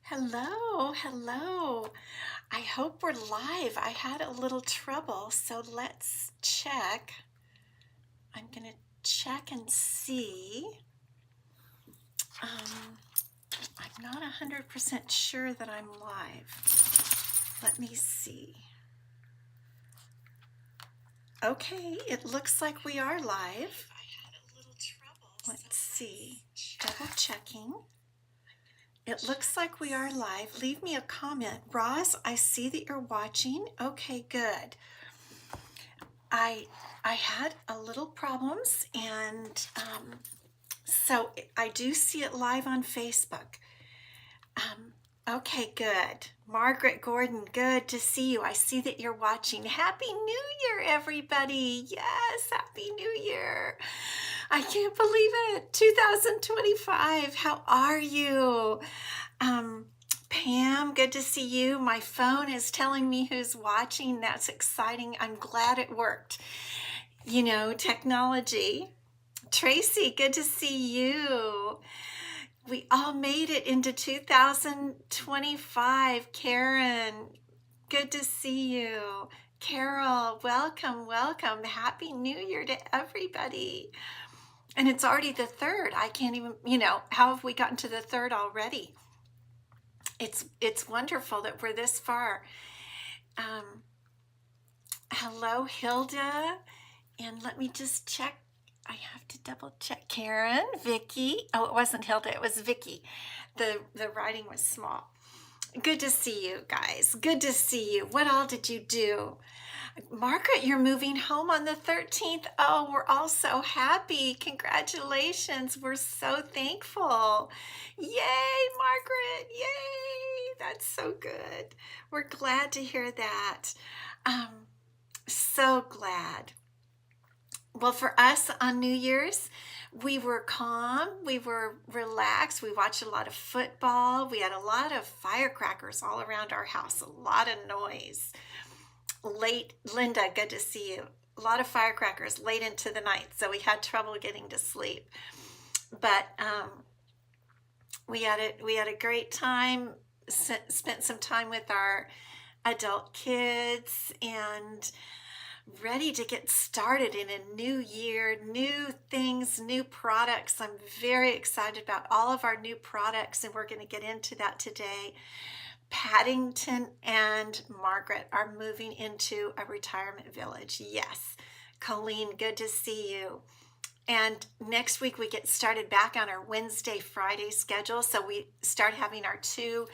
Hello, hello. I hope we're live. I had a little trouble, so let's check. I'm going to check and see. I'm not 100% sure that I'm live. Let me see. Okay, it looks like we are live. Let's see. Double checking. It looks like we are live. Leave me a comment. Roz, I see that you're watching. Okay, good. I had a little problems, and so I do see it live on Facebook. Okay, good. Margaret Gordon, good to see you. I see that you're watching. Happy New Year, everybody. Yes, Happy New Year. I can't believe it. 2025. How are you? Pam, good to see you. My phone is telling me who's watching. That's exciting. I'm glad it worked. You know, technology. Tracy, good to see you. We all made it into 2025. Karen, good to see you. Carol, welcome, welcome. Happy New Year to everybody. And it's already the 3rd. I can't even, how have we gotten to the 3rd already? It's wonderful that we're this far. Hello, Hilda. And let me just check. I have to double check. Karen, Vicky. Oh, it wasn't Hilda. It was Vicky. The writing was small. Good to see you guys. Good to see you. What all did you do? Margaret, you're moving home on the 13th. Oh, we're all so happy. Congratulations. We're so thankful. Yay, Margaret. Yay. That's so good. We're glad to hear that. So glad. Well, for us on New Year's, we were calm, we were relaxed, we watched a lot of football, we had a lot of firecrackers all around our house, a lot of noise. Linda, good to see you. A lot of firecrackers late into the night, so we had trouble getting to sleep. But we had a great time, spent some time with our adult kids, and ready to get started in a new year, new things, new products. I'm very excited about all of our new products, and we're going to get into that today. Paddington and Margaret are moving into a retirement village. Yes. Colleen, good to see you. And next week we get started back on our Wednesday, Friday schedule. So we start having our 2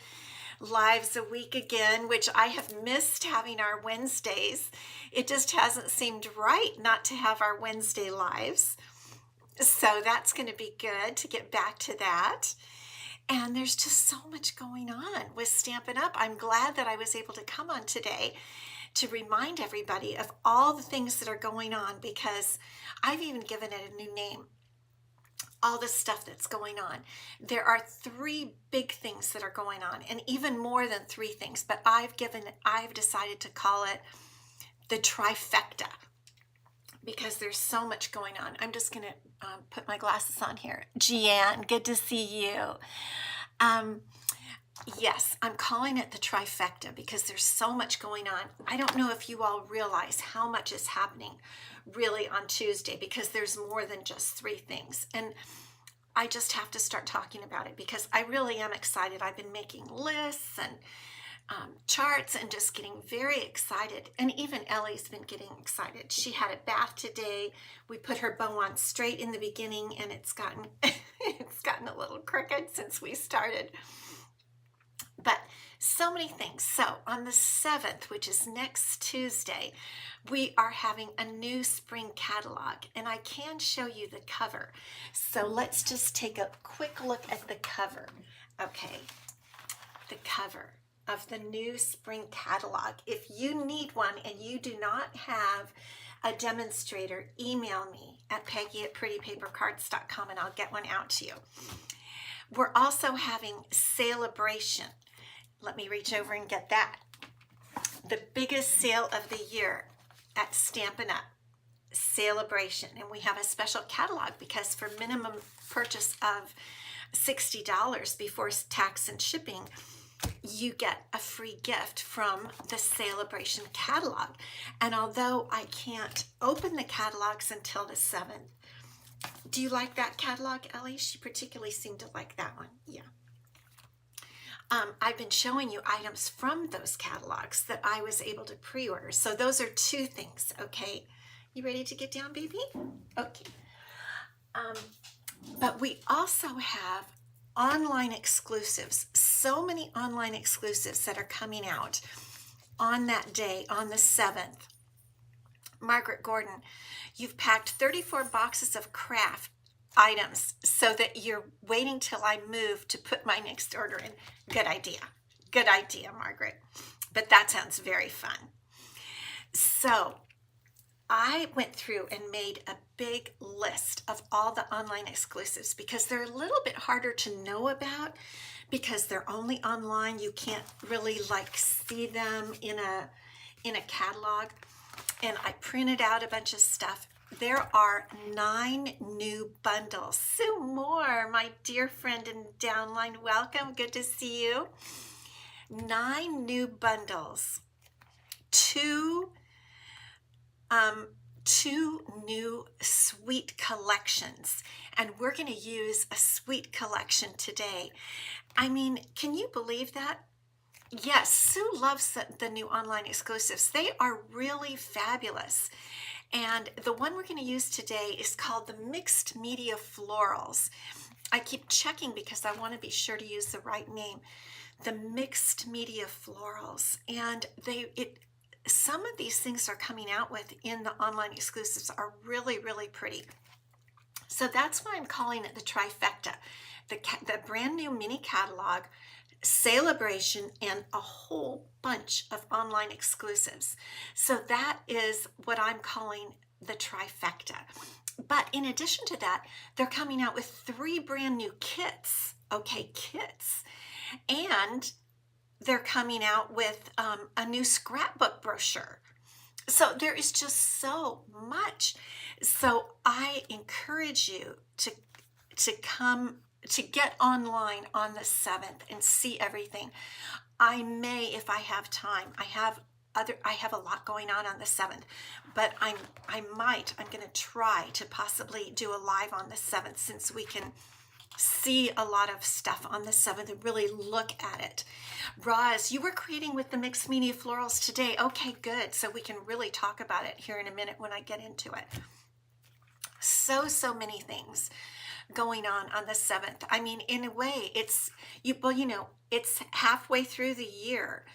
lives a week again, which I have missed having our Wednesdays. It just hasn't seemed right not to have our Wednesday lives. So that's going to be good to get back to that. And there's just so much going on with Stampin' Up. I'm glad that I was able to come on today to remind everybody of all the things that are going on, because I've even given it a new name. All the stuff that's going on. There are 3 big things that are going on, and even more than 3 things, but I've decided to call it the trifecta because there's so much going on. I'm just going to put my glasses on here. Jeanne, good to see you. Yes, I'm calling it the trifecta because there's so much going on. I don't know if you all realize how much is happening really on Tuesday, because there's more than just 3 things. And I just have to start talking about it because I really am excited. I've been making lists and charts and just getting very excited. And even Ellie's been getting excited. She had a bath today. We put her bow on straight in the beginning, and it's gotten a little crooked since we started. But so many things. So on the 7th, which is next Tuesday, we are having a new spring catalog, and I can show you the cover. So let's just take a quick look at the cover. Okay, the cover of the new spring catalog. If you need one and you do not have a demonstrator, email me at Peggy@prettypapercards.com and I'll get one out to you. We're also having Celebration. Let me reach over and get that. The biggest sale of the year at Stampin' Up! Celebration. And we have a special catalog because for minimum purchase of $60 before tax and shipping, you get a free gift from the Celebration catalog. And although I can't open the catalogs until the 7th, do you like that catalog, Ellie? She particularly seemed to like that one. Yeah. I've been showing you items from those catalogs that I was able to pre-order. So those are two things, okay? You ready to get down, baby? Okay. But we also have online exclusives. So many online exclusives that are coming out on that day, on the 7th. Margaret Gordon, you've packed 34 boxes of craft items so that you're waiting till I move to put my next order in. Good idea. Good idea, Margaret. But that sounds very fun. So I went through and made a big list of all the online exclusives because they're a little bit harder to know about because they're only online. You can't really like see them in a catalog. And I printed out a bunch of stuff. There are 9 new bundles. Sue Moore, my dear friend in downline, welcome. Good to see you. 9 new bundles. 2 new sweet collections. And we're going to use a sweet collection today. I mean, can you believe that? Yes, Sue loves the new online exclusives. They are really fabulous. And the one we're going to use today is called the Mixed Media Florals. I keep checking because I want to be sure to use the right name. The Mixed Media Florals. And some of these things are coming out with in the online exclusives are really, really pretty. So that's why I'm calling it the trifecta. The brand new mini catalog, Celebration, and a whole bunch of online exclusives. So that is what I'm calling the trifecta. But in addition to that, they're coming out with 3 brand new kits. Okay, kits. And they're coming out with a new scrapbook brochure. So there is just so much. So I encourage you to come to get online on the 7th and see everything. I may, if I have time, I have a lot going on the 7th, but I'm going to try to possibly do a live on the 7th since we can see a lot of stuff on the 7th and really look at it. Roz, you were creating with the Mixed Media Florals today. Okay, good. So we can really talk about it here in a minute when I get into it. So many things going on the 7th. I mean, in a way, it's halfway through the year.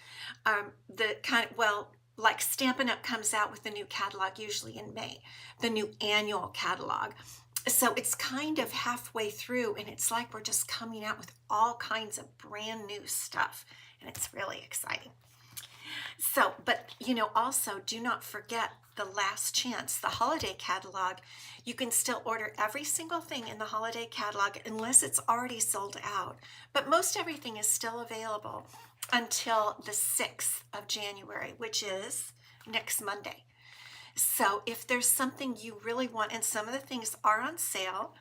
Like Stampin' Up! Comes out with the new catalog usually in May, the new annual catalog. So it's kind of halfway through, and it's like we're just coming out with all kinds of brand new stuff, and it's really exciting. So, but also do not forget the last chance, the holiday catalog. You can still order every single thing in the holiday catalog unless it's already sold out. But most everything is still available until the 6th of January, which is next Monday. So if there's something you really want, and some of the things are on sale,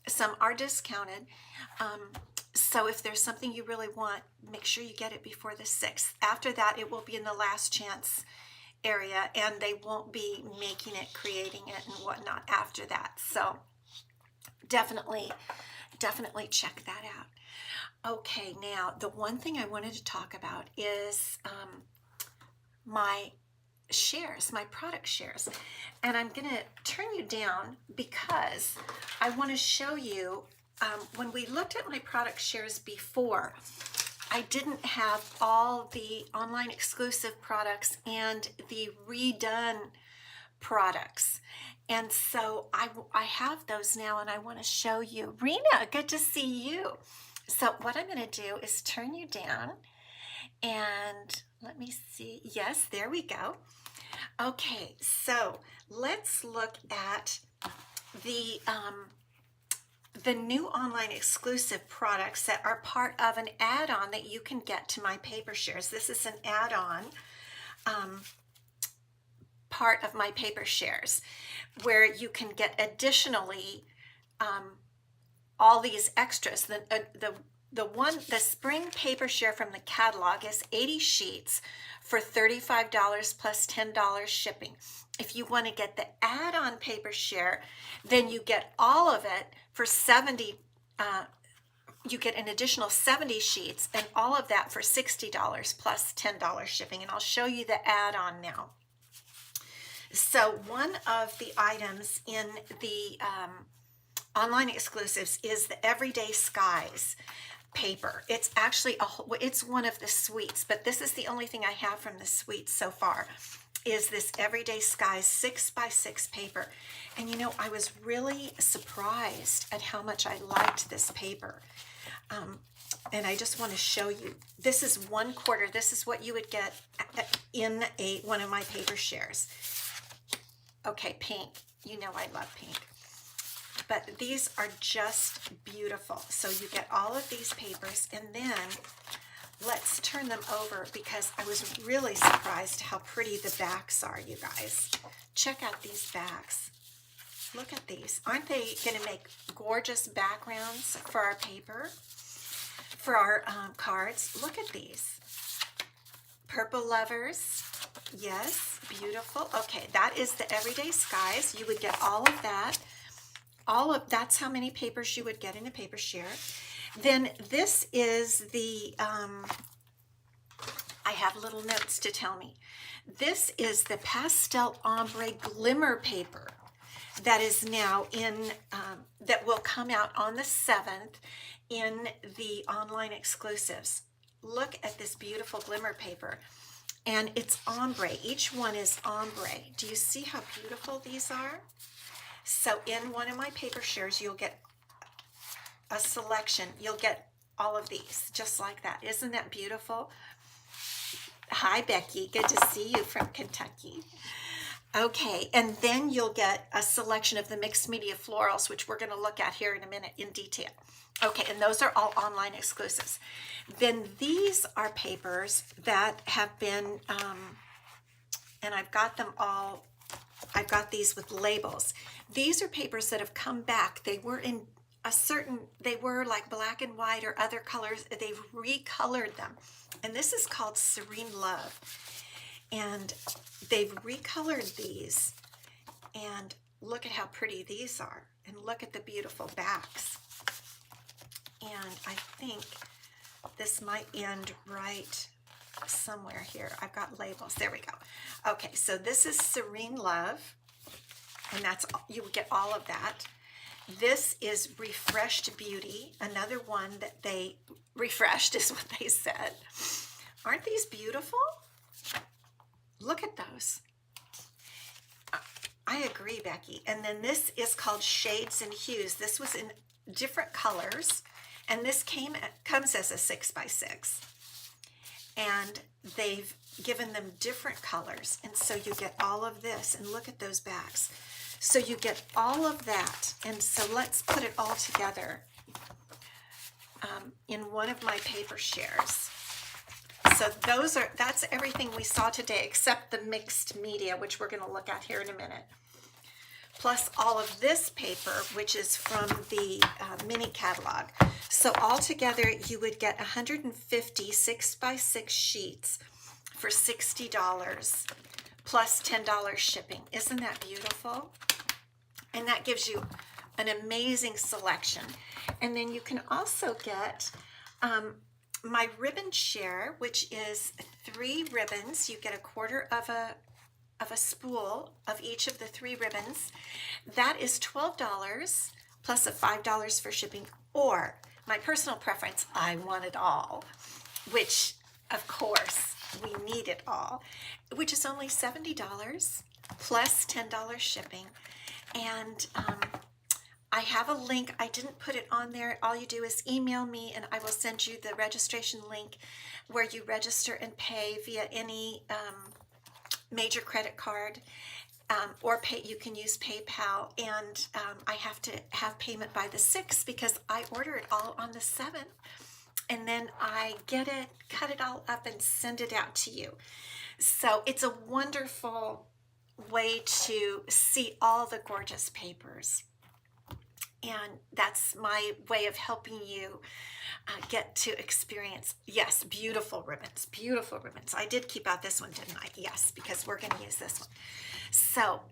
some are discounted. So if there's something you really want, make sure you get it before the 6th. After that, it will be in the last chance area, and they won't be making it, creating it, and whatnot after that. So definitely check that out. Okay, now the one thing I wanted to talk about is my shares, my product shares. And I'm going to turn you down because I want to show you when we looked at my product shares before, I didn't have all the online exclusive products and the redone products. And so I have those now, and I want to show you. Rena, good to see you. So what I'm going to do is turn you down, and let me see. Yes, there we go. Okay, so let's look at the new online exclusive products that are part of an add-on that you can get to my paper shares. This is an add-on part of my paper shares where you can get additionally all these extras. The spring paper share from the catalog is 80 sheets for $35 plus $10 shipping. If you want to get the add-on paper share, then you get all of it for 70. You get an additional 70 sheets and all of that for $60 plus $10 shipping. And I'll show you the add-on now. So one of the items in the online exclusives is the Everyday Skies paper. It's actually it's one of the suites, but this is the only thing I have from the suite so far, is this Everyday Skies 6x6 paper. And you know, I was really surprised at how much I liked this paper. And I just want to show you, this is 1/4. This is what you would get in one of my paper shares. Okay, pink. You know I love pink. But these are just beautiful. So you get all of these papers, and then let's turn them over because I was really surprised how pretty the backs are, you guys. Check out these backs. Look at these. Aren't they going to make gorgeous backgrounds for our paper, for our cards? Look at these. Purple Lovers. Yes, beautiful. Okay, that is the Everyday Skies. You would get all of that. That's how many papers you would get in a paper share. Then this is the, I have little notes to tell me. This is the Pastel Ombre Glimmer paper that is now in, that will come out on the 7th in the online exclusives. Look at this beautiful glimmer paper. And it's ombre. Each one is ombre. Do you see how beautiful these are? So in one of my paper shares, you'll get a selection. You'll get all of these, just like that. Isn't that beautiful? Hi, Becky. Good to see you from Kentucky. Okay, and then you'll get a selection of the mixed media florals, which we're going to look at here in a minute in detail. Okay, and those are all online exclusives. Then these are papers that have been, and I've got them all, I've got these with labels. These are papers that have come back. They were in they were like black and white or other colors. They've recolored them. And this is called Serene Love. And they've recolored these. And look at how pretty these are. And look at the beautiful backs. And I think this might end right somewhere here. I've got labels. There we go. Okay, so this is Serene Love. And that's, you would get all of that. This is Refreshed Beauty, another one that they refreshed is what they said. Aren't these beautiful? Look at those. I agree, Becky. And then this is called Shades and Hues. This was in different colors, and this comes as a 6x6. And they've given them different colors, and so you get all of this, and look at those backs. So you get all of that, and so let's put it all together in one of my paper shares. So that's everything we saw today except the mixed media, which we're going to look at here in a minute. Plus all of this paper, which is from the mini catalog. So altogether, you would get 150 6x6 sheets for $60 plus $10 shipping. Isn't that beautiful? And that gives you an amazing selection. And then you can also get my ribbon share, which is 3 ribbons. You get a quarter of a spool of each of the 3 ribbons. That is $12 plus a $5 for shipping, or my personal preference, I want it all, which of course we need it all, which is only $70 plus $10 shipping. And I have a link. I didn't put it on there. All you do is email me and I will send you the registration link where you register and pay via any major credit card, or you can use PayPal. And I have to have payment by the 6th because I order it all on the 7th. And then I get it, cut it all up, and send it out to you. So it's a wonderful way to see all the gorgeous papers. And that's my way of helping you get to experience, yes, beautiful ribbons, beautiful ribbons. I did keep out this one, didn't I? Yes, because we're going to use this one. So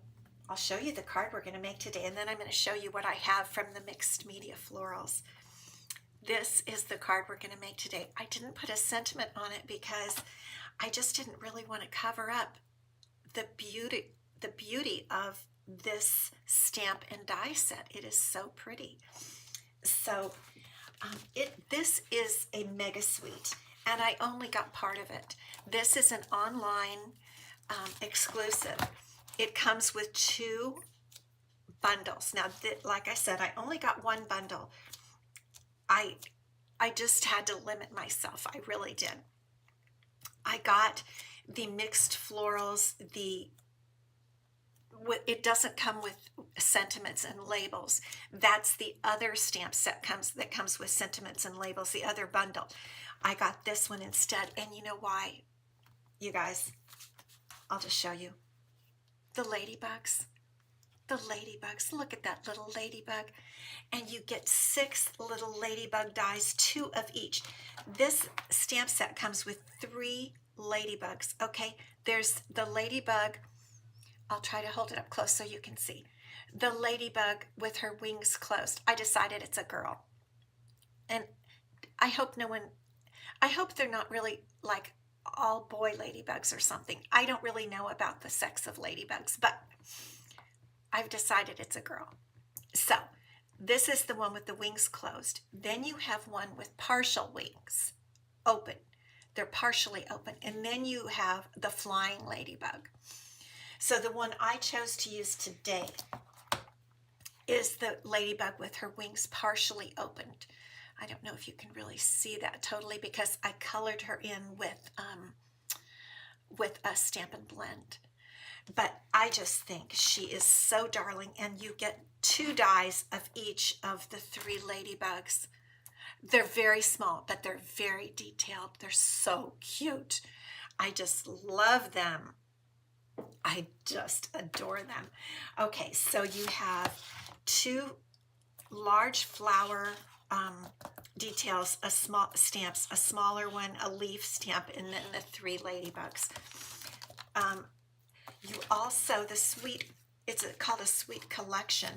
I'll show you the card we're going to make today, and then I'm going to show you what I have from the Mixed Media Florals. This is the card we're going to make today. I didn't put a sentiment on it because I just didn't really want to cover up the beauty of this stamp and die set. It is so pretty. So this is a mega suite, and I only got part of it. This is an online exclusive. It comes with 2 bundles. Now, like I said, I only got 1 bundle. I just had to limit myself. I really did. I got the Mixed Florals, it doesn't come with sentiments and labels. That's the other stamp set that comes with sentiments and labels, the other bundle. I got this one instead, and you know why, you guys? I'll just show you. The ladybugs. The ladybugs. Look at that little ladybug. And you get 6 little ladybug dies, 2 of each. This stamp set comes with 3 ladybugs. Okay, there's the ladybug. I'll try to hold it up close so you can see. The ladybug with her wings closed. I decided it's a girl. And I hope they're not really like all boy ladybugs or something. I don't really know about the sex of ladybugs, but I've decided it's a girl. So this is the one with the wings closed. Then you have one with partial wings open. They're partially open. And then you have the flying ladybug. So the one I chose to use today is the ladybug with her wings partially opened. I don't know if you can really see that totally because I colored her in with a Stampin' Blend. But I just think she is so darling, and you get 2 dies of each of the 3 ladybugs. They're very small, but they're very detailed. They're so cute. I just love them. I just adore them. Okay, so you have 2 large flower details, stamps, a smaller one, a leaf stamp, and then the 3 ladybugs. You also, it's called a sweet collection.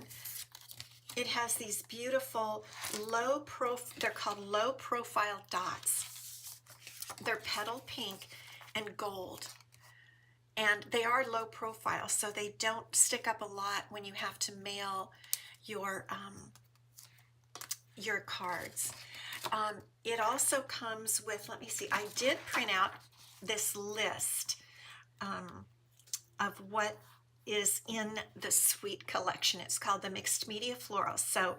It has these beautiful they're called low profile dots. They're petal pink and gold. And they are low profile, so they don't stick up a lot when you have to mail your cards. It also comes with, let me see, I did print out this list of what is in the Sweet collection. It's called the Mixed Media Florals. So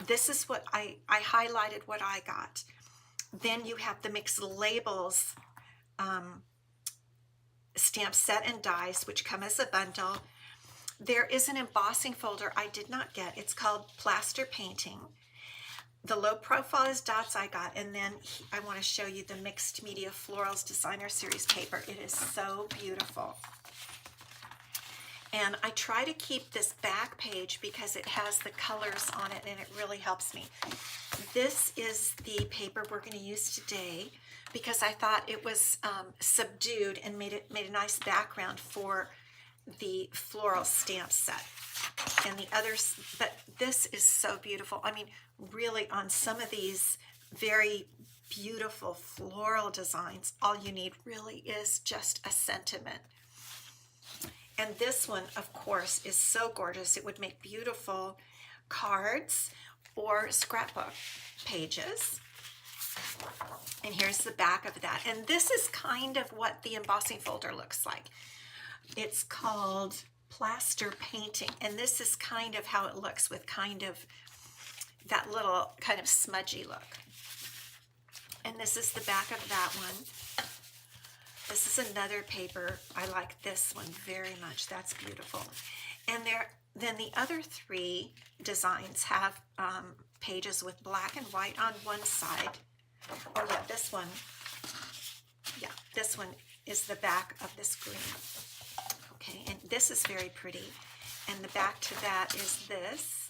this is what I highlighted what I got. Then you have the Mixed Labels stamp set and dies, which come as a bundle. There is an embossing folder I did not get. It's called Plaster Painting. The low profile is dots I got, and then I want to show you the Mixed Media Florals Designer Series paper. It is so beautiful. And I try to keep this back page because it has the colors on it, and it really helps me. This is the paper we're going to use today because I thought it was subdued and made a nice background for the floral stamp set. And the others, but this is so beautiful. I mean, really, on some of these very beautiful floral designs, all you need really is just a sentiment. And this one, of course, is so gorgeous. It would make beautiful cards or scrapbook pages. And here's the back of that. And this is kind of what the embossing folder looks like. It's called Plaster Painting. And this is kind of how it looks with kind of that little kind of smudgy look. And this is the back of that one. This is another paper. I like this one very much. That's beautiful. And then the other 3 designs have pages with black and white on one side. Oh yeah, this one is the back of this green. Okay, and this is very pretty. And the back to that is this.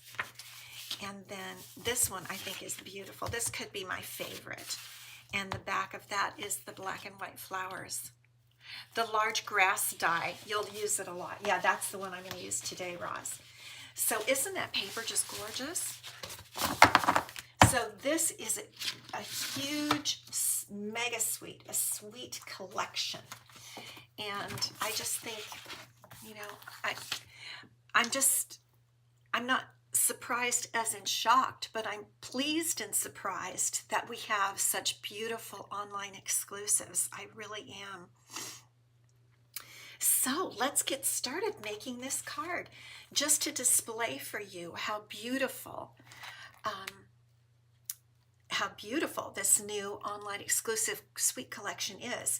And then this one I think is beautiful. This could be my favorite. And the back of that is the black and white flowers. The large grass die, you'll use it a lot. Yeah, that's the one I'm going to use today, Roz. So isn't that paper just gorgeous? So this is a huge, mega sweet, a sweet collection. And I just think, you know, I'm not surprised as in shocked, but I'm pleased and surprised that we have such beautiful online exclusives. I really am. So let's get started making this card just to display for you how beautiful this new online exclusive sweet collection is.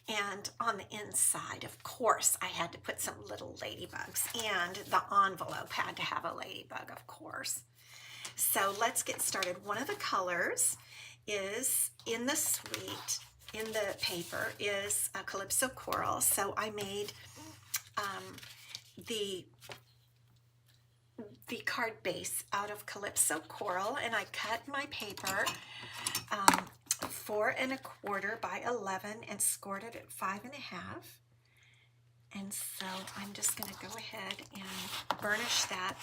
And on the inside, of course, I had to put some little ladybugs, and the envelope had to have a ladybug, of course. So let's get started. One of the colors is in the paper is a Calypso Coral. So I made the card base out of Calypso Coral, and I cut my paper 4 1/4 by 11 and scored it at 5 1/2. And so I'm just going to go ahead and burnish that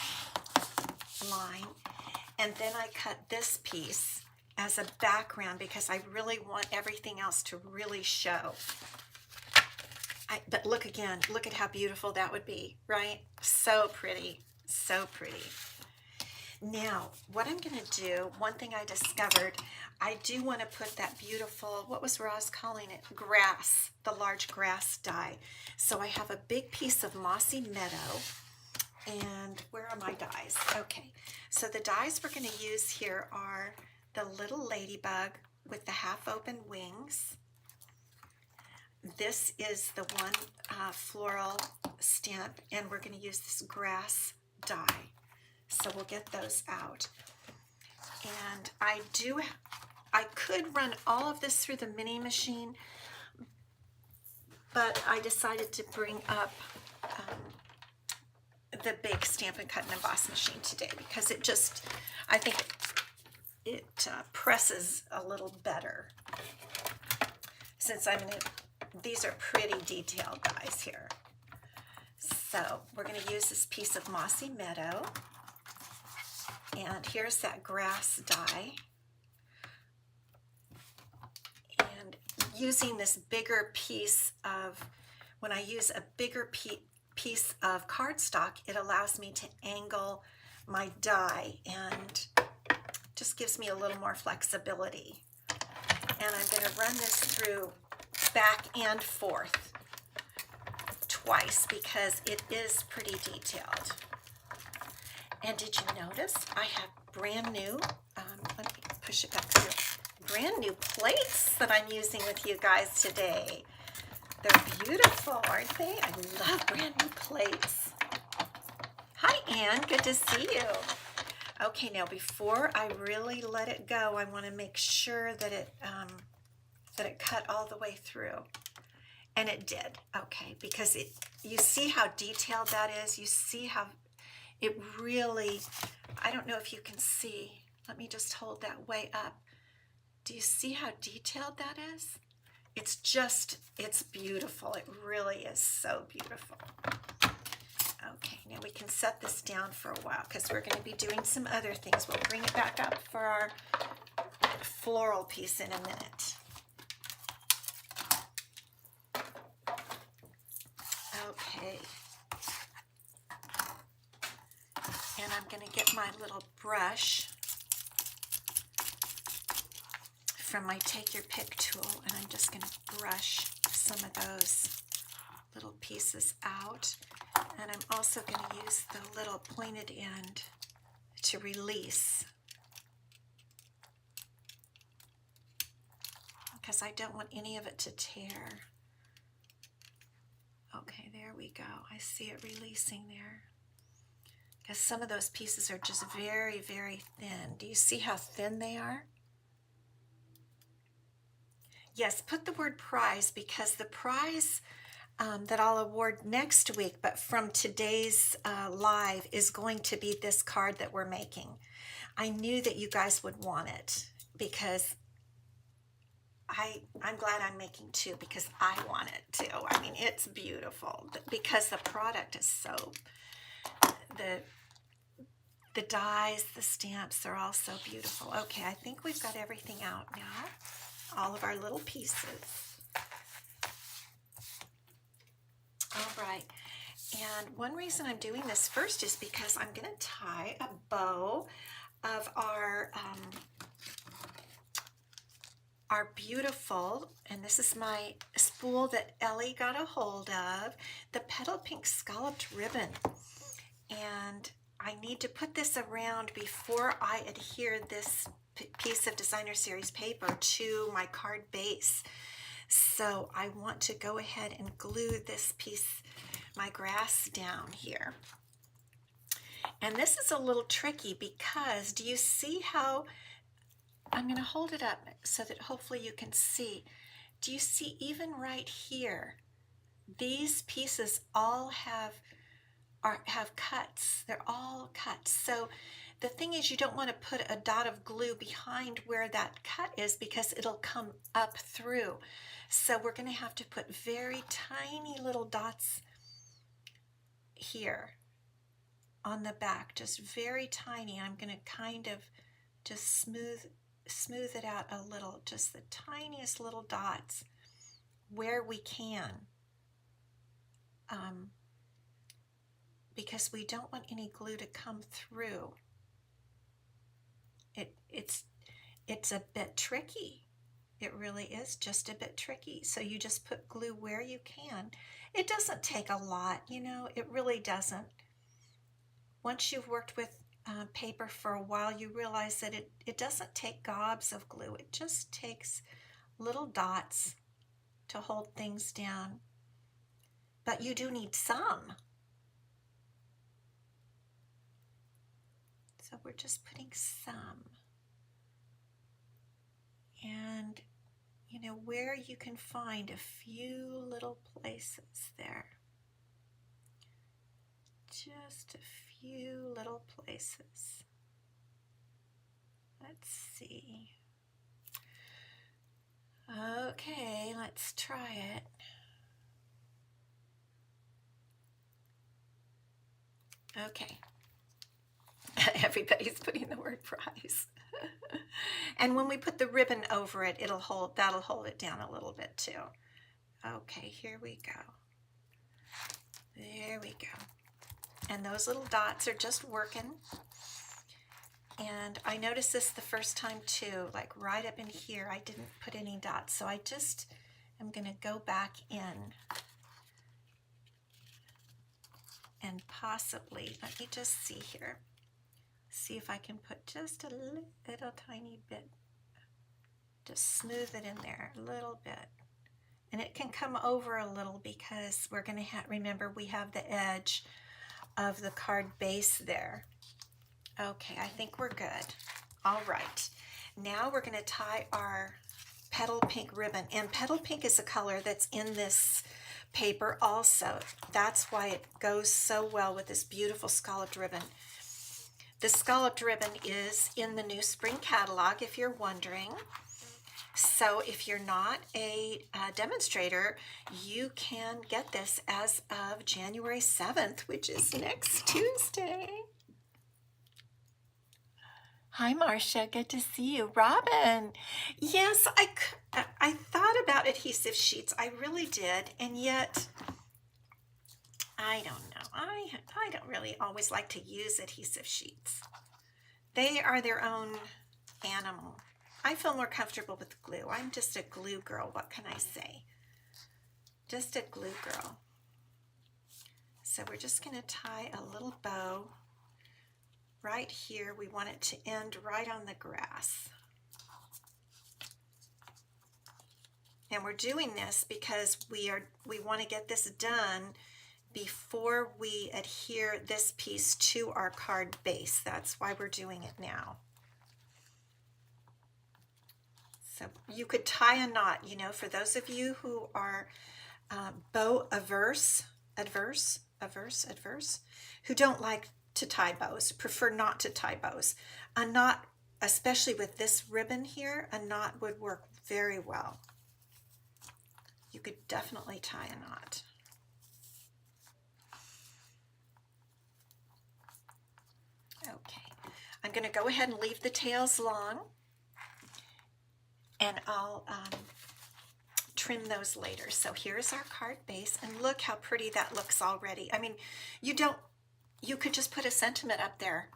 line. And then I cut this piece as a background because I really want everything else to really show. But look again, look at how beautiful that would be, right? So pretty, so pretty. Now, what I'm going to do, one thing I discovered, I do want to put that beautiful, what was Roz calling it? Grass, the large grass die. So I have a big piece of mossy meadow. And where are my dies? Okay, so the dies we're going to use here are the little ladybug with the half open wings. This is the one floral stamp, and we're going to use this grass die. So we'll get those out. And I could run all of this through the mini machine, but I decided to bring up the big Stampin' Cut and Emboss machine today because I think it presses a little better. Since these are pretty detailed dies here. So we're going to use this piece of mossy meadow. And here's that grass die. And using this bigger piece of, when I use a bigger piece of cardstock, it allows me to angle my die and just gives me a little more flexibility. And I'm going to run this through back and forth twice because it is pretty detailed. And did you notice I have brand new, let me push it back through, brand new plates that I'm using with you guys today. They're beautiful, aren't they? I love brand new plates. Hi, Anne, good to see you. Okay, now before I really let it go, I want to make sure that it cut all the way through. And it did, okay, because you see how detailed that is. You see how it really, I don't know if you can see. Let me just hold that way up. Do you see how detailed that is? It's beautiful. It really is so beautiful. Okay, now we can set this down for a while because we're going to be doing some other things. We'll bring it back up for our floral piece in a minute. Okay. And I'm going to get my little brush from my Take Your Pick tool, and I'm just going to brush some of those little pieces out. And I'm also going to use the little pointed end to release, because I don't want any of it to tear. Okay, there we go. I see it releasing there. Because some of those pieces are just very, very thin. Do you see how thin they are? Yes, put the word prize, because the prize that I'll award next week, but from today's live is going to be this card that we're making. I knew that you guys would want it because I'm glad I'm making two because I want it too. I mean, it's beautiful because the product is so, the dies, the stamps, they're all so beautiful. Okay, I think we've got everything out now. All of our little pieces. All right. And one reason I'm doing this first is because I'm going to tie a bow of our beautiful, and this is my spool that Ellie got a hold of, the Petal Pink scalloped ribbon. And I need to put this around before I adhere this piece of designer series paper to my card base. So I want to go ahead and glue this piece, my grass, down here. And this is a little tricky because do you see how I'm going to hold it up so that hopefully you can see. Do you see even right here? These pieces all have cuts. They're all cuts. So the thing is, you don't want to put a dot of glue behind where that cut is because it'll come up through. So we're going to have to put very tiny little dots here on the back, just very tiny. I'm going to kind of just smooth it out a little, just the tiniest little dots where we can, because we don't want any glue to come through. It's a bit tricky. It really is just a bit tricky. So you just put glue where you can. It doesn't take a lot, you know, it really doesn't. Once you've worked with paper for a while, you realize that it doesn't take gobs of glue. It just takes little dots to hold things down. But you do need some. So we're just putting some. And, you know, where you can find a few little places there. Just a few little places. Let's see. Okay, let's try it. Okay. Everybody's putting the word prize. And when we put the ribbon over it, that'll hold it down a little bit too. Okay, here we go. There we go. And those little dots are just working. And I noticed this the first time too, like right up in here, I didn't put any dots. So I just am going to go back in and possibly, let me just see here. See if I can put just a little tiny bit, just smooth it in there a little bit. And it can come over a little because we're going to remember we have the edge of the card base there. Okay, I think we're good. All right, now we're going to tie our Petal Pink ribbon. And Petal Pink is a color that's in this paper also. That's why it goes so well with this beautiful scalloped ribbon. The scalloped ribbon is in the new spring catalog, if you're wondering. So if you're not a demonstrator, you can get this as of January 7th, which is next Tuesday. Hi, Marcia. Good to see you. Robin. Yes, I thought about adhesive sheets. I really did. And yet, I don't know. I don't really always like to use adhesive sheets. They are their own animal. I feel more comfortable with glue. I'm just a glue girl. What can I say? Just a glue girl. So we're just going to tie a little bow right here. We want it to end right on the grass. And we're doing this because we want to get this done before we adhere this piece to our card base. That's why we're doing it now. So you could tie a knot, you know, for those of you who are bow adverse, who don't like to tie bows, prefer not to tie bows. A knot, especially with this ribbon here, a knot would work very well. You could definitely tie a knot. Okay, I'm going to go ahead and leave the tails long, and I'll trim those later. So here's our card base, and look how pretty that looks already. I mean, you could just put a sentiment up there.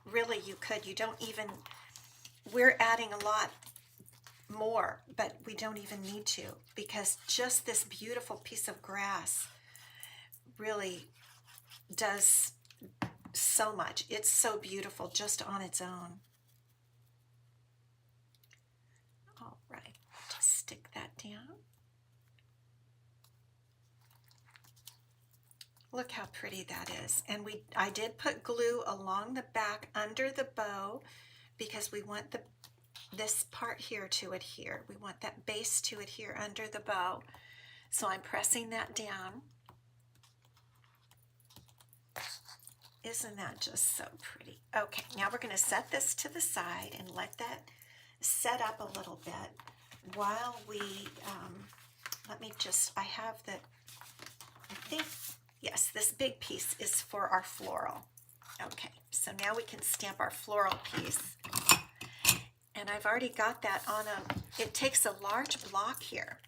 Really, you could. You don't even, we're adding a lot more, but we don't even need to, because just this beautiful piece of grass really does so much. It's so beautiful just on its own. All right, just stick that down. Look how pretty that is. And I did put glue along the back under the bow because we want this part here to adhere. We want that base to adhere under the bow. So I'm pressing that down. Isn't that just so pretty? Okay, now we're going to set this to the side and let that set up a little bit while we, I have the, I think, yes, this big piece is for our floral. Okay, so now we can stamp our floral piece. And I've already got that on it takes a large block here.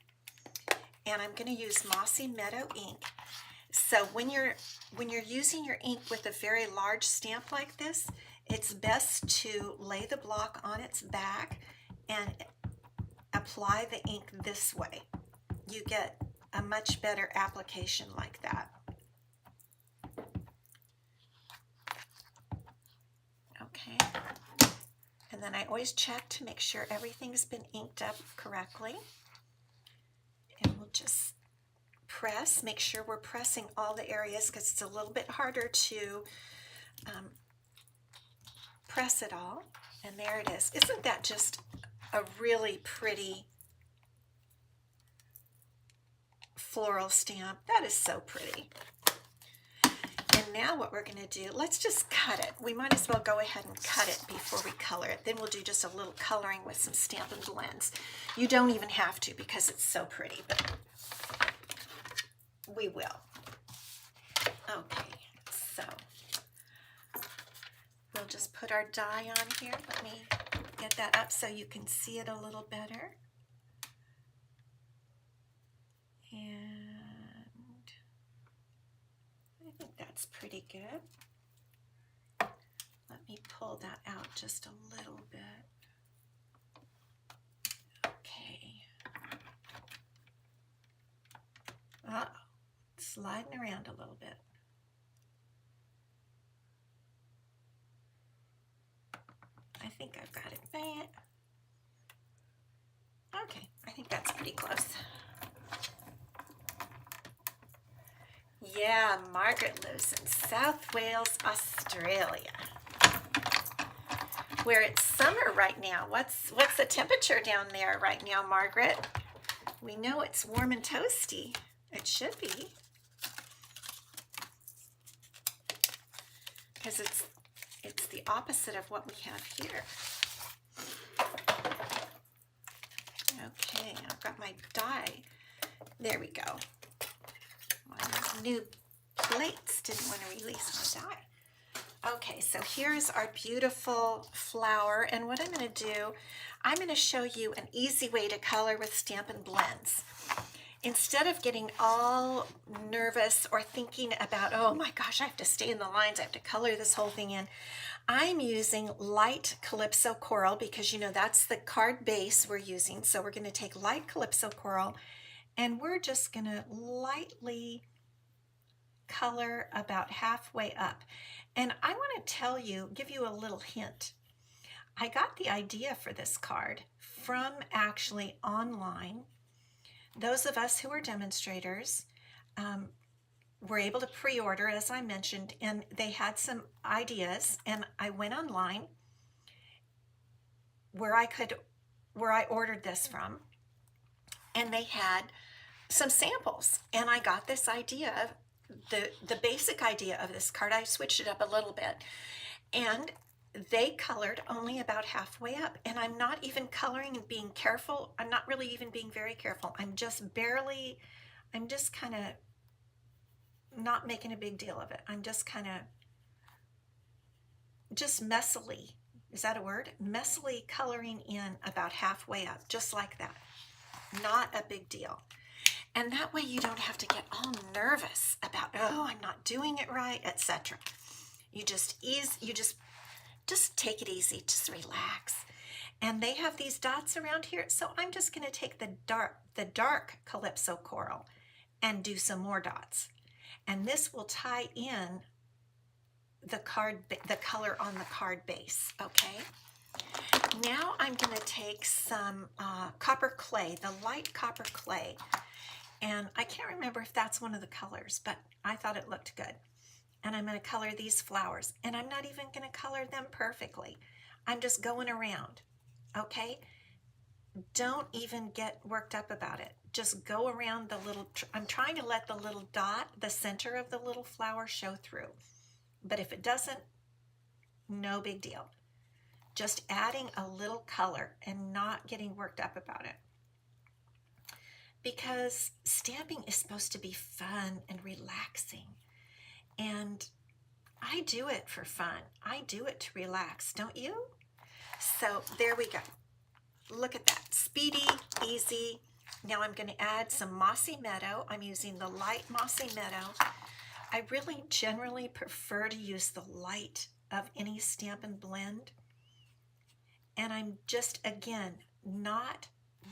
And I'm going to use Mossy Meadow ink. So when you're using your ink with a very large stamp like this, it's best to lay the block on its back and apply the ink this way. You get a much better application like that. Okay. And then I always check to make sure everything's been inked up correctly. And we'll just press, make sure we're pressing all the areas because it's a little bit harder to press it all. And there it is. Isn't that just a really pretty floral stamp? That is so pretty. And now what we're going to do, let's just cut it. We might as well go ahead and cut it before we color it. Then we'll do just a little coloring with some Stampin' Blends. You don't even have to because it's so pretty, but we will. Okay, so we'll just put our die on here. Let me get that up so you can see it a little better. And I think that's pretty good. Let me pull that out just a little bit. Okay. Uh-oh, sliding around a little bit. I think I've got it there. Okay, I think that's pretty close. Yeah, Margaret lives in South Wales, Australia, where it's summer right now. What's the temperature down there right now, Margaret? We know it's warm and toasty. It should be. Because it's the opposite of what we have here. Okay, I've got my die. There we go. My new plates didn't want to release my die. Okay, so here's our beautiful flower, and what I'm going to do, I'm going to show you an easy way to color with Stampin' Blends. Instead of getting all nervous or thinking about, oh my gosh, I have to stay in the lines, I have to color this whole thing in, I'm using light Calypso Coral because, you know, that's the card base we're using. So we're going to take light Calypso Coral and we're just going to lightly color about halfway up. And I want to give you a little hint. I got the idea for this card from actually online. Those of us who are demonstrators were able to pre-order, as I mentioned, and they had some ideas, and I went online where I ordered this from, and they had some samples, and I got this idea, the basic idea of this card. I switched it up a little bit, and they colored only about halfway up, and I'm not even coloring and being careful. I'm not really even being very careful. I'm just kind of not making a big deal of it. I'm just kind of just messily, is that a word? Messily coloring in about halfway up, just like that. Not a big deal. And that way you don't have to get all nervous about, oh, I'm not doing it right, etc. You just take it easy, just relax. And they have these dots around here, so I'm just going to take the dark Calypso coral and do some more dots. And this will tie in the color on the card base, okay? Now I'm going to take some copper clay, the light copper clay. And I can't remember if that's one of the colors, but I thought it looked good. And I'm going to color these flowers. And I'm not even going to color them perfectly. I'm just going around, okay? Don't even get worked up about it. Just go around the little, I'm trying to let the little dot, the center of the little flower, show through. But if it doesn't, no big deal. Just adding a little color and not getting worked up about it. Because stamping is supposed to be fun and relaxing. And I do it for fun. I do it to relax, don't you? So there we go. Look at that. Speedy, easy. Now I'm going to add some Mossy Meadow. I'm using the light Mossy Meadow. I really generally prefer to use the light of any Stampin' Blend. And I'm just, again, not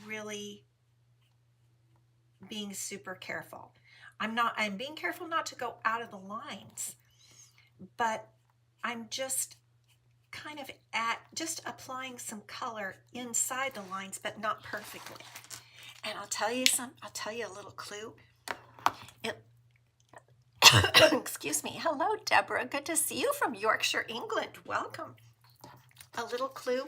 really being super careful. I'm being careful not to go out of the lines, but I'm just kind of just applying some color inside the lines, but not perfectly. And I'll tell you a little clue. Excuse me. Hello, Deborah. Good to see you from Yorkshire, England. Welcome. A little clue.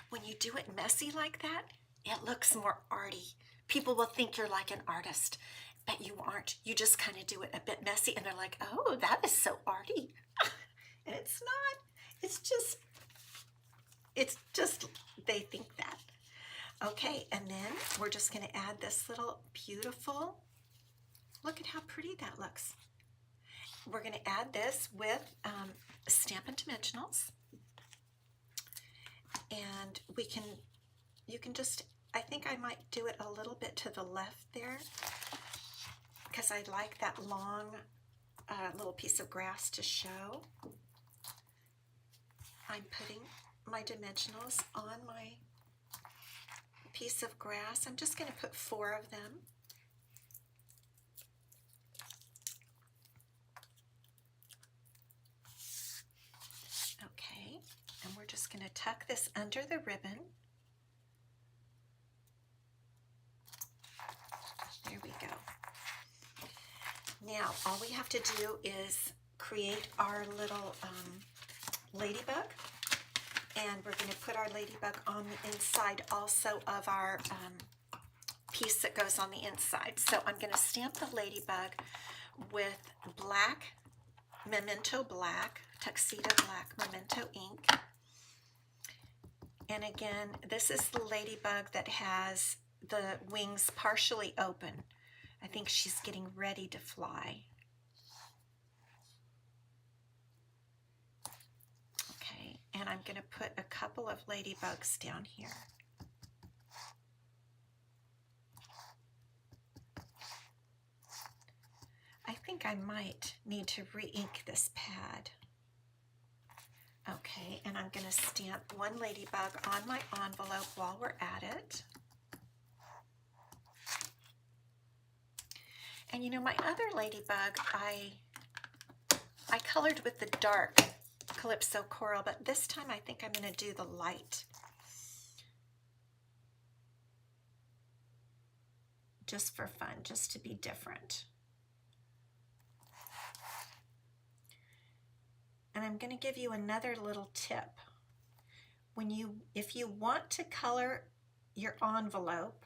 When you do it messy like that, it looks more arty. People will think you're like an artist, but you aren't. You just kind of do it a bit messy, and they're like, oh, that is so arty. And it's not. It's just, they think that. Okay, and then we're just going to add this little beautiful, look at how pretty that looks. We're going to add this with Stampin' Dimensionals. And you can just, I think I might do it a little bit to the left there, because I like that long little piece of grass to show. I'm putting my dimensionals on my piece of grass. I'm just going to put 4 of them. Okay, and we're just going to tuck this under the ribbon. There we go. Now, all we have to do is create our little ladybug. And we're going to put our ladybug on the inside also of our piece that goes on the inside. So I'm going to stamp the ladybug with black, Memento Black, Tuxedo Black Memento ink. And again, this is the ladybug that has the wings partially open. I think she's getting ready to fly. Okay, and I'm going to put a couple of ladybugs down here. I think I might need to re-ink this pad. Okay, and I'm going to stamp one ladybug on my envelope while we're at it. And you know, my other ladybug, I colored with the dark Calypso Coral, but this time I think I'm going to do the light. Just for fun, just to be different. And I'm going to give you another little tip. If you want to color your envelope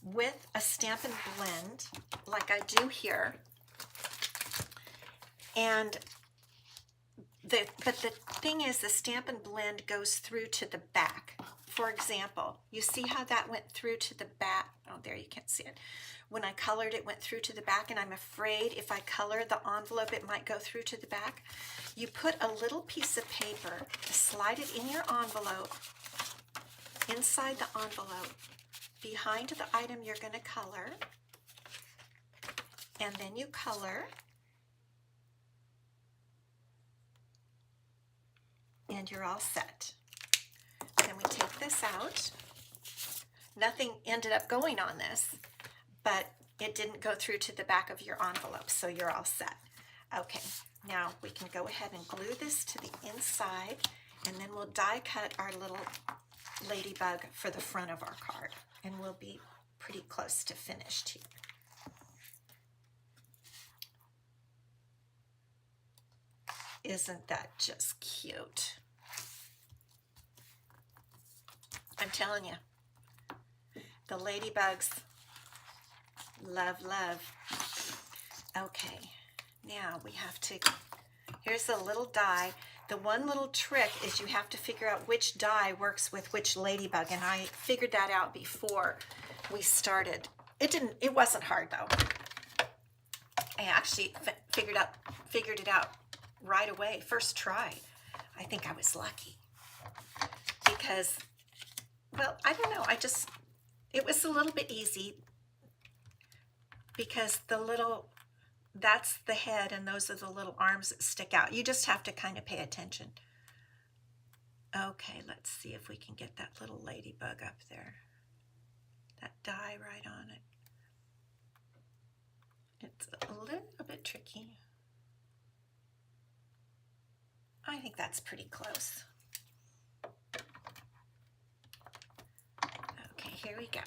with a Stampin' Blend like I do here. And but the thing is, the Stampin' Blend goes through to the back. For example, you see how that went through to the back? Oh, there, you can't see it. When I colored, it went through to the back, and I'm afraid if I color the envelope, it might go through to the back. You put a little piece of paper, slide it in your envelope, inside the envelope, behind the item you're going to color, and then you color, and you're all set. Then we take this out. Nothing ended up going on this, but it didn't go through to the back of your envelope, so you're all set. Okay, now we can go ahead and glue this to the inside, and then we'll die cut our little ladybug for the front of our card, and we'll be pretty close to finished here. Isn't that just cute? I'm telling you, the ladybugs love, love. Okay, now we have to, here's a little die. The one little trick is you have to figure out which die works with which ladybug, and I figured that out before we started. It wasn't hard though. I actually figured it out right away, first try. I think I was lucky because, well, I don't know, it was a little bit easy because that's the head and those are the little arms that stick out. You just have to kind of pay attention. Okay, let's see if we can get that little ladybug up there. That die right on it. It's a little bit tricky. I think that's pretty close. Okay, here we go.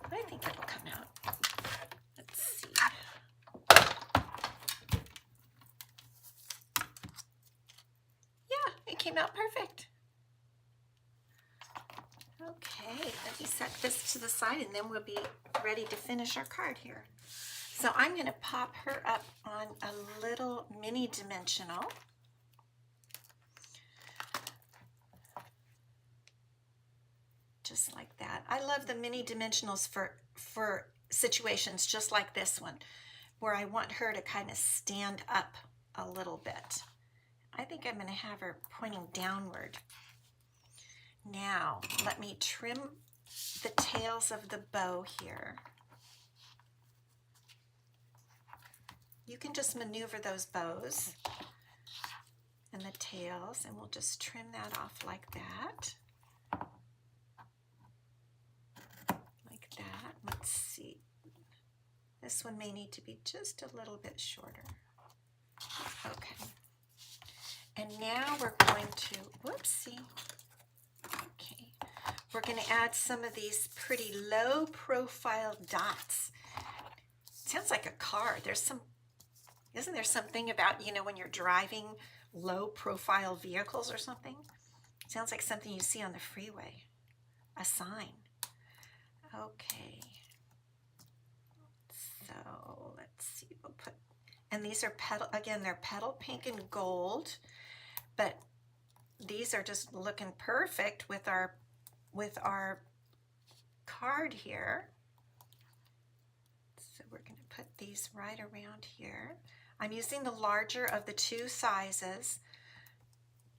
I think it'll come out. Let's see. Yeah, it came out perfect. Okay, let me set this to the side and then we'll be ready to finish our card here. So I'm going to pop her up on a little mini dimensional. Just like that. I love the mini dimensionals for situations just like this one, where I want her to kind of stand up a little bit. I think I'm going to have her pointing downward. Now, let me trim the tails of the bow here. You can just maneuver those bows and the tails, and we'll just trim that off like that. Like that. Let's see. This one may need to be just a little bit shorter. Okay. And now we're going to, whoopsie. Okay. We're going to add some of these pretty low profile dots. Sounds like a car. Isn't there something about, when you're driving low profile vehicles or something? It sounds like something you see on the freeway. A sign. Okay. So let's see, we'll put, and these are they're petal pink and gold, but these are just looking perfect with our card here. So we're going to put these right around here. I'm using the larger of the two sizes.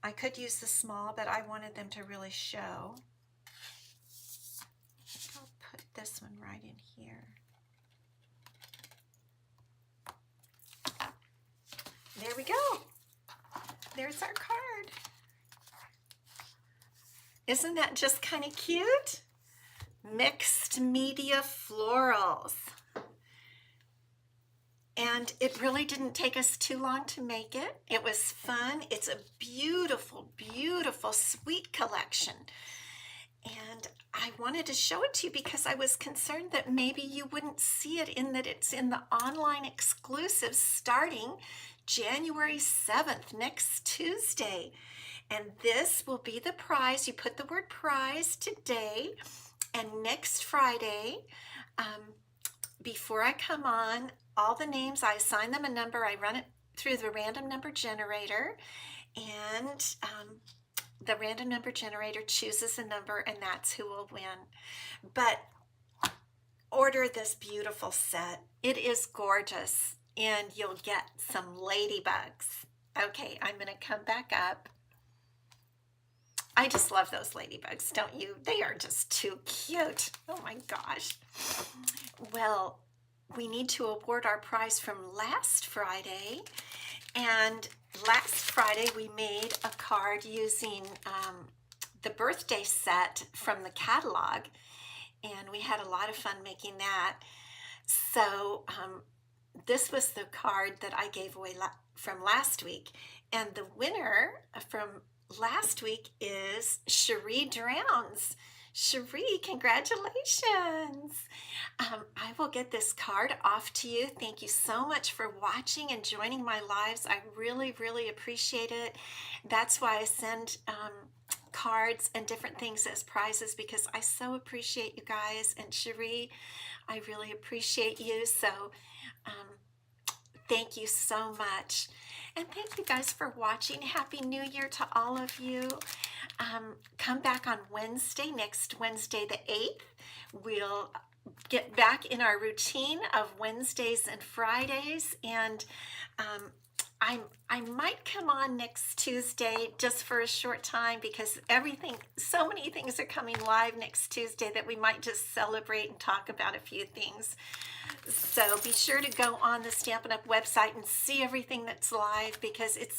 I could use the small, but I wanted them to really show. I'll put this one right in here. There we go. There's our card. Isn't that just kind of cute? Mixed media florals. And it really didn't take us too long to make it. It was fun. It's a beautiful, beautiful, sweet collection. And I wanted to show it to you because I was concerned that maybe you wouldn't see it, in that it's in the online exclusive starting January 7th, next Tuesday. And this will be the prize. You put the word prize today, and next Friday, before I come on, all the names, I assign them a number. I run it through the random number generator, and the random number generator chooses a number, and that's who will win. But order this beautiful set. It is gorgeous, and you'll get some ladybugs. Okay, I'm going to come back up. I just love those ladybugs, don't you? They are just too cute. Oh my gosh. Well, we need to award our prize from last Friday. And last Friday we made a card using the birthday set from the catalog. And we had a lot of fun making that. So this was the card that I gave away from last week. And the winner from last week is Cherie Drowns. Cherie, congratulations. I will get this card off to you. Thank you so much for watching and joining my lives. I really, really appreciate it. That's why I send cards and different things as prizes, because I so appreciate you guys. And Cherie, I really appreciate you. So thank you so much. And thank you guys for watching. Happy New Year to all of you. Come back on Wednesday, next Wednesday the 8th. We'll get back in our routine of Wednesdays and Fridays. And I might come on next Tuesday just for a short time, because so many things are coming live next Tuesday that we might just celebrate and talk about a few things. So be sure to go on the Stampin' Up! Website and see everything that's live, because it's